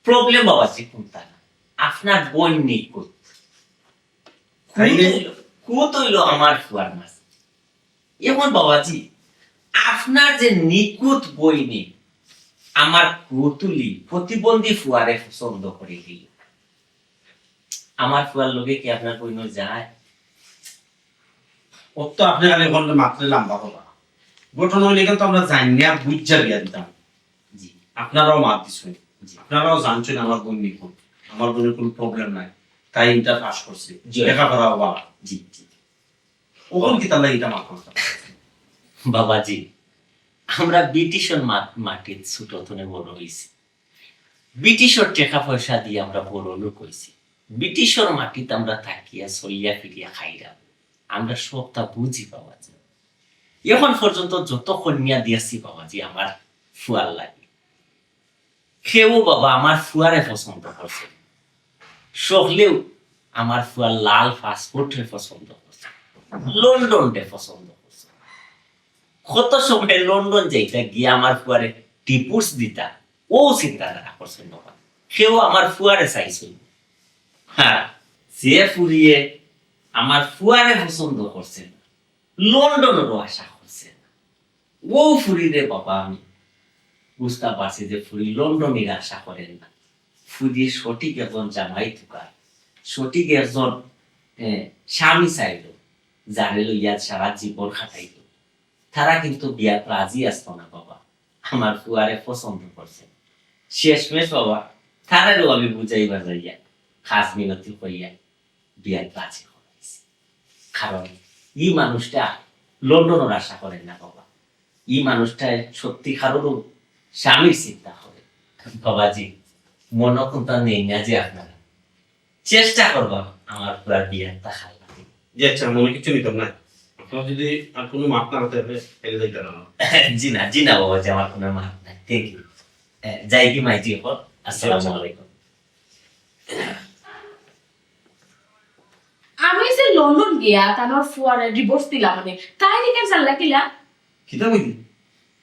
প্রবলেম বাবাজি কোনটা না, আপনার বোন নিকুত কুত হইল আমার ফুয়ার মাছ। এখন বাবাজি আপনার যে নিকুত বই নেই, আমার কুতুলি প্রতিবন্ধী ফুয়ারে পছন্দ করে দিল। আমার ফুয়ার লোকে কি আপনার বইন যায়? ও তো আপনি খালি বললে মাত্র লম্বা কথা ঘটনা হইলে কিন্তু আমরা জানি না বুঝা বিয়া দিতাম। জি আপনারাও মাত দিচ্ছেন, জি আপনারাও জানছেন আমার বোন নিখুঁত, আমার বোনের কোনো প্রবলেম নাই, তাই ইন্টার পাস করছে, জি। লেখাপড়াও ভালো। জি জি ওখান কি তাহলে এটা মাথা বাবাজি, আমরা ব্রিটিশের মাটির ছোটতনে বড় হয়েছি, ব্রিটিশের টাকা পয়সা দিয়ে আমরা বড় লোক হয়েছি, ব্রিটিশের মাটিতে আমরা থাকিয়া চলিয়া ফিরিয়া খাইলাম, আমরা সবটা বুঝি বাবাজি। এখন পর্যন্ত যত কন্যা দিয়েছি বাবাজি আমার ফুয়ার লাগে, কেউ বাবা আমার ফুয়ারে পছন্দ করছে, সকলেও আমার ফুয়ার লাল পাসপোর্টে পছন্দ করছে, লন্ডনটে পছন্দ করছে। কত সময় লন্ডন যাইতা গিয়ে আমার ফুয়ারে টিপুস দিতা, ও চিন্তাধারা করছে না, কেউ আমার ফুয়ারে চাইছিল। হ্যাঁ, যে ফুরিয়ে আমার ফুয়ারে পছন্দ করছে না, লন্ডনেরও আশা করছে না, ও ফুরিরে বাবা আমি বুঝতে পারছি যে ফুরি লন্ডনের আশা করেন না, ফুরি সঠিক একজন জামাই তুকার, সঠিক একজন স্বামী চাইল, যারে লইয়া সারা জীবন খাটাইল, তারা কিন্তু বিয়া রাজি আসতো না বাবা, আমার ফুয়ারে পছন্দ করছে। শেষমেশ বাবা তারারও আমি বুঝাইবা যাইয়া খাস মিনতি করিয়া বিয়ার রাজি করাইছি। কারণ এই মানুষটা লন্ডনের আশা করে না বাবা, এই মানুষটা সত্যিকারেরও স্বামীর চিন্তা করে। বাবাজি মনকন্তা নেই না যে আপনারা চেষ্টা করবা আমার পুরার বিয়ারটা খাইবা। যে আচ্ছা মনে কিছু নিতাম না, আপনার যদি আর কোনো মাপ না হতে হবে এলে যাইতে না। জি না বাবাজি, আমার কোনো মাপ নাই, থ্যাংক ইউ। যাই কি মাইজি হল, আসসালামু আলাইকুম। আমি যে লন্ডন গিয়া তানোর ফুয়ারে ডিভোর্স দিলাম মানে তাই দিকে জানলা কিলা কিতা বলি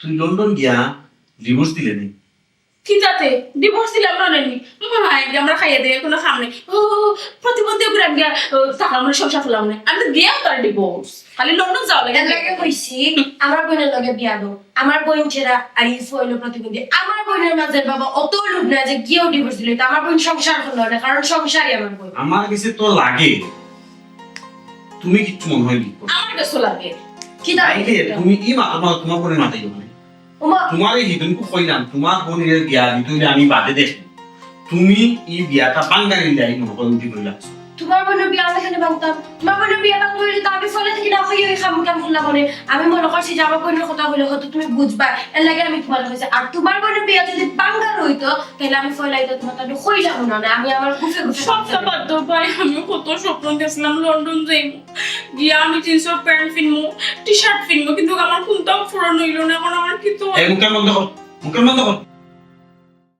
তুই লন্ডন গিয়া ডিভোর্স দিলে নি? কিতাতে ডিভোর্স দিলাম না নেনি মাই আমরা খাইয়ে দিয়ে কোনো খাম নেই। ও প্রতিবন্ধী করে আমি গিয়া টাকা মানে সংসার করলাম না, আমি তো গিয়া তার ডিভোর্স খালি লন্ডন যাওয়া লাগে। এর লাগে কইছি আমার বোনের লগে বিয়া দাও, আমার বোন ছেড়া আর এই ফইল প্রতিবন্ধী, আমার বোনের মাঝে বাবা অত লোভ না যে গিয়েও ডিভোর্স দিল, তো আমার বোন সংসার করলো না, কারণ সংসারই আমার বোন। আমার কাছে তো লাগে তুমি কিচ্ছু মনে হয় লিখো আমার কাছে লাগে কি দাও তুমি কি মা তোমার বোনের মাথায় যাবে ওমা তোমার এই হিদনকু কইলাম তোমার বোনের বিয়া দিতে আমি বাদে দেখি, তুমি এই বিয়াটা বাঙ্গালি যাই মনে করুন কি কইলা তোমার বোনের বিয়া আমি এখানে ভাঙতাম, তোমার বোনের বিয়া ভাঙবো হইলে তো আমি ফলে থেকে না হইয়া খাম কাম করলাম মনে। আমি মনে করছি যে আমার বোনের কথা হইলে হয়তো তুমি বুঝবা, এর লাগে আমি তোমার কাছে। আর তোমার বোনের বিয়া যদি বাঙ্গাল হইতো তাহলে আমি ফলাইতো তোমার তো হইলাম না, আমি আমার গুফে গুফে সবটা বাধ্য ভাই, আমি কত স্বপ্ন দেখছিলাম লন্ডন যাইব গিয়া আমি জিন্সের প্যান্ট কিনবো টি শার্ট কিনবো, কিন্তু আমার কোনটাও ফুরানো হইলো না। এখন আমার কি তো এই মুখের বন্ধ কর, মুখের বন্ধ কর।